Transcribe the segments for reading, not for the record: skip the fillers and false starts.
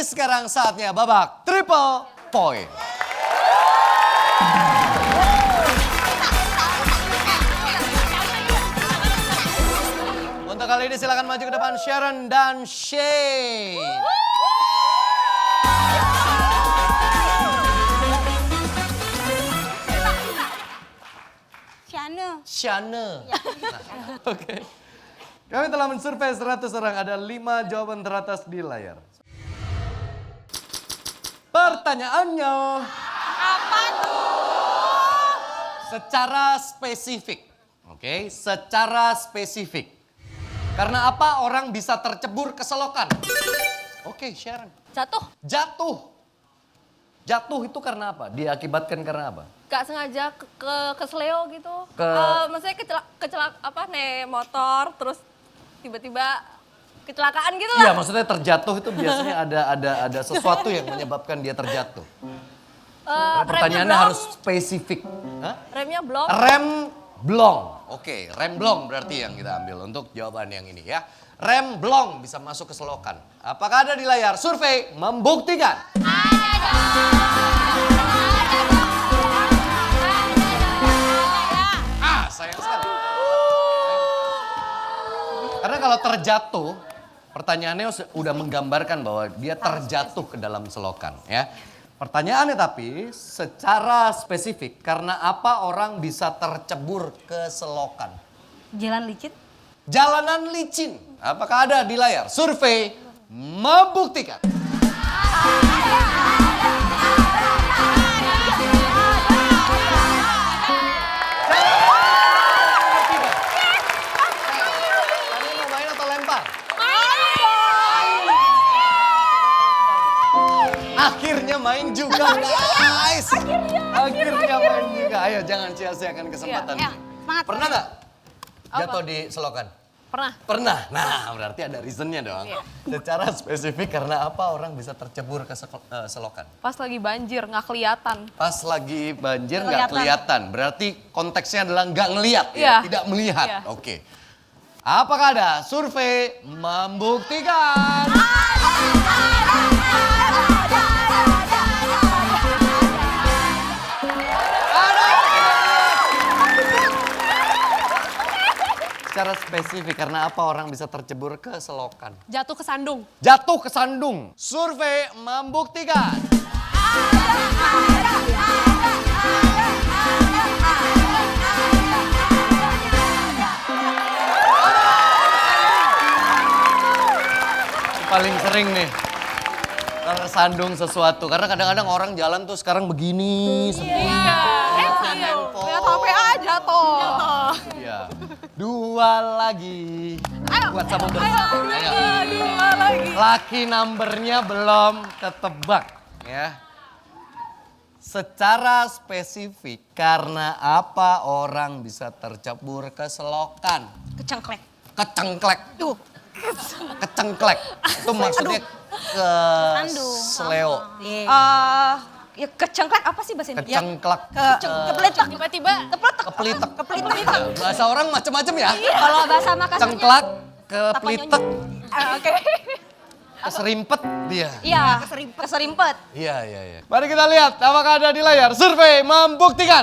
sekarang saatnya babak triple point. Untuk kali ini silakan maju ke depan Sharon dan Shane. Shane. Oke. Kami telah mensurvei 100 orang, ada 5 jawaban teratas di layar. Pertanyaannya. Apa tuh? Secara spesifik. Oke, secara spesifik. Karena apa orang bisa tercebur ke selokan? Oke, Sharon. Jatuh itu karena apa? Diakibatkan karena apa? Gak sengaja kesleo gitu. Maksudnya naik motor terus tiba-tiba kecelakaan gitu lah. Iya, maksudnya terjatuh itu biasanya ada sesuatu yang menyebabkan dia terjatuh. Pertanyaannya harus spesifik. Hah? Remnya blong. Rem blong. Oke, rem blong berarti yang kita ambil untuk jawaban yang ini ya. Rem blong bisa masuk ke selokan. Apakah ada di layar? Survei membuktikan. Sayang sekali. Karena kalau terjatuh, pertanyaannya udah menggambarkan bahwa dia terjatuh ke dalam selokan ya. Pertanyaannya tapi secara spesifik, karena apa orang bisa tercebur ke selokan? Jalan licin. Jalanan licin. Apakah ada di layar? Survei membuktikan. Akhirnya main juga, guys. Akhirnya main juga. Ayo jangan sia-siakan kesempatan ini. Pernah nggak jatuh di selokan? Pernah. Nah, berarti ada reasonnya dong. Secara spesifik karena apa orang bisa tercebur ke selokan? Pas lagi banjir nggak kelihatan. Pas lagi banjir nggak kelihatan. Berarti konteksnya adalah nggak ngelihat, Iya. tidak melihat. Iya. Oke. Apakah ada? Survei membuktikan. Secara spesifik karena apa orang bisa tercebur ke selokan? Jatuh ke sandung. Jatuh ke sandung. Survei membuktikan. Paling sering nih tersandung sesuatu. Karena kadang-kadang orang jalan tuh sekarang begini. Lihat HP aja tuh. Iya. Dua lagi. Buat sabun bersih. Ayo. Dua lagi. Lucky numbernya belum ketebak ya. Secara spesifik karena apa orang bisa tercebur ke selokan? Kecengklek. Kecengklek. Kecengklek. Itu maksudnya ke sleo. Ya kecengklek apa sih bahasa Indonesia? Kecengklek. Kepeletak. Tiba-tiba Kepelitek. Bahasa orang macam-macam ya. Kalau bahasa Makassar. Cengklak, kepelitek, Oke. keserimpet dia. Iya, keserimpet. Iya. Mari kita lihat apakah ada di layar. Survei membuktikan.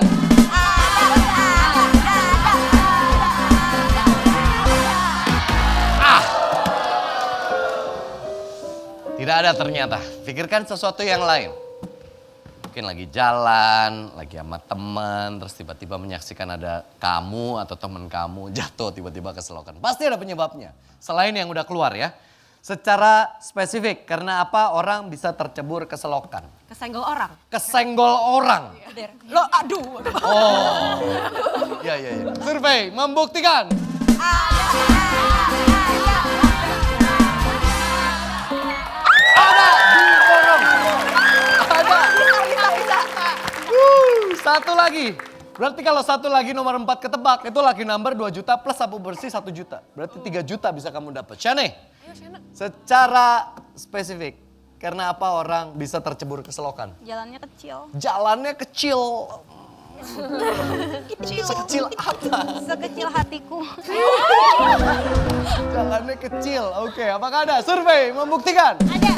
Tidak ada ternyata. Pikirkan sesuatu yang lain. Mungkin lagi jalan, lagi sama teman, terus tiba-tiba menyaksikan ada kamu atau teman kamu jatuh tiba-tiba ke selokan. Pasti ada penyebabnya. Selain yang udah keluar ya. Secara spesifik, karena apa orang bisa tercebur ke selokan? Kesenggol orang. Kesenggol orang. Lo aduh. Oh. Iya. Survei membuktikan. Ada diborong. Ada. Satu lagi. Berarti kalau satu lagi nomor 4 ketebak, itu lucky number 2 juta plus sapu bersih 1 juta. Berarti 3 juta bisa kamu dapat. Shane, secara spesifik, karena apa orang bisa tercebur ke selokan? Jalannya kecil. Jalannya kecil. Sekecil apa? Sekecil hatiku. Jalannya kecil. Oke, apakah ada? Survei membuktikan. Ada.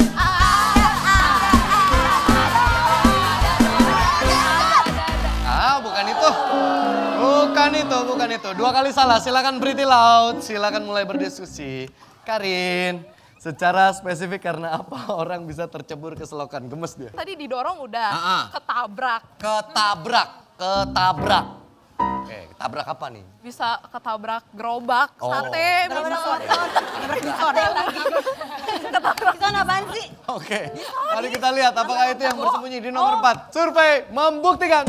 bukan itu. Bukan itu. 2 kali salah, silakan Pretty Loud. Silakan mulai berdiskusi. Karin, secara spesifik karena apa orang bisa tercebur ke selokan? Gemes dia. Tadi didorong udah, ketabrak. Ketabrak. Oke, ketabrak apa nih? Bisa ketabrak gerobak, Oh. sate, Itu apaan sih? Oke, mari kita lihat apakah itu yang bersembunyi di nomor 4. Survei membuktikan.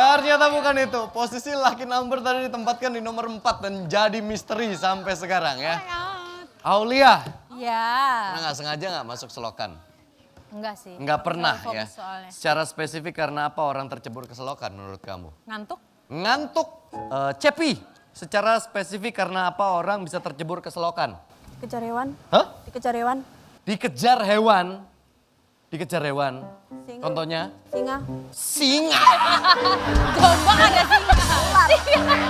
Ternyata bukan itu. Posisi lucky number tadi ditempatkan di nomor 4 dan jadi misteri sampai sekarang ya. Aulia, Ya. pernah nggak sengaja nggak masuk selokan? Enggak sih. Nggak pernah Terlalu ya. fokus soalnya. Secara spesifik karena apa orang tercebur ke selokan menurut kamu? Ngantuk? Ngantuk. Cepi, secara spesifik karena apa orang bisa tercebur ke selokan? Dikejar hewan? Hah? Dikejar hewan? Dikejar hewan. Dikejar hewan. Singa. Contohnya? Singa? Singa. Jombang ada singa.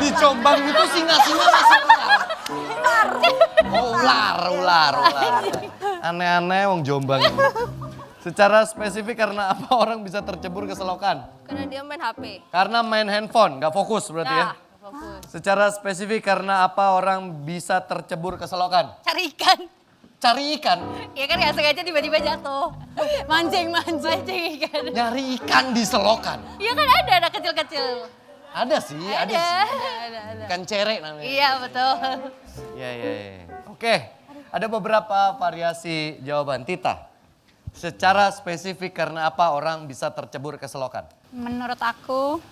Di Jombang itu singa-singa masih ular. Oh ular. Aneh-aneh wong Jombang. Secara spesifik karena apa orang bisa tercebur ke selokan? Karena dia main HP. Karena main handphone, nggak fokus berarti ya? Fokus. Secara spesifik karena apa orang bisa tercebur ke selokan? Cari ikan. Cari ikan, Ya kan gak sengaja tiba-tiba jatuh. Mancing ikan. nyari ikan di selokan. Iya kan ada kecil-kecil. Ada sih. Ada. Ikan cere namanya. Iya betul. Iya. Oke, ada beberapa variasi jawaban. Tita, secara spesifik karena apa orang bisa tercebur ke selokan? Menurut aku,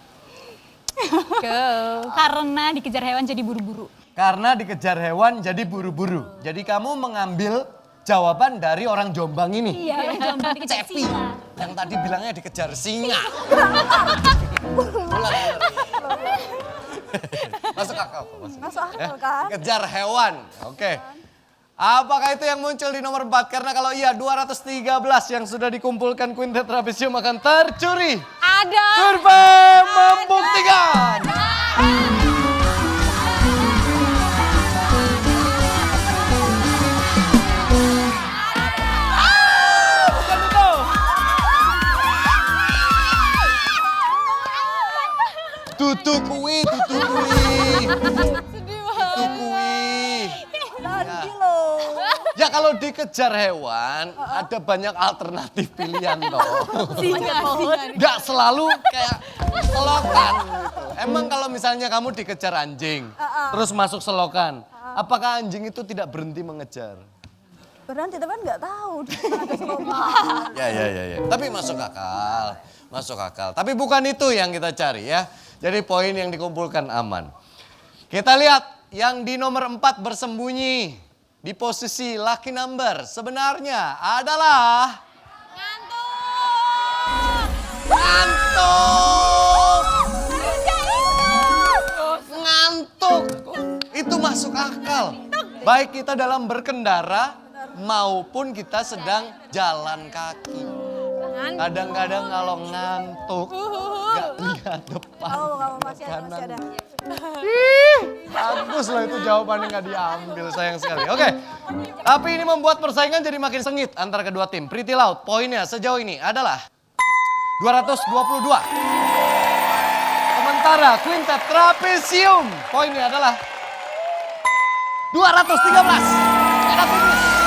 karena dikejar hewan jadi buru-buru. Karena dikejar hewan jadi buru-buru. Jadi kamu mengambil jawaban dari orang Jombang ini. Iya, yang Jombang dikejar Cepi, singa. yang tadi bilangnya dikejar singa. Ulang. Masuk akal kok. Masuk akal kan? Dikejar hewan, oke. Apakah itu yang muncul di nomor 4? Karena kalau iya 213 yang sudah dikumpulkan Quintet Trapesium akan tercuri. Ada. Survei membuktikan. Bukan itu. Tutukui. Tadi loh. Ya kalau dikejar hewan, ada banyak alternatif pilihan toh. Singa. Gak selalu kayak selokan gitu. Emang kalau misalnya kamu dikejar anjing, terus masuk selokan, apakah anjing itu tidak berhenti mengejar? Berhenti tapi kan nggak tahu. Ya. Tapi masuk akal. Tapi bukan itu yang kita cari ya. Jadi poin yang dikumpulkan aman. Kita lihat yang di nomor 4 bersembunyi di posisi lucky number sebenarnya adalah ngantuk. Itu masuk akal. Baik kita dalam berkendara maupun kita sedang jalan kaki. Kadang-kadang kalau ngantuk gak lihat depan. Masih ada. Bagus loh itu jawabannya gak diambil, sayang sekali. Oke, tapi ini membuat persaingan jadi makin sengit antara kedua tim. Pretty Loud poinnya sejauh ini adalah 222. Sementara Quintet Trapesium poinnya adalah 213. Beda tipis.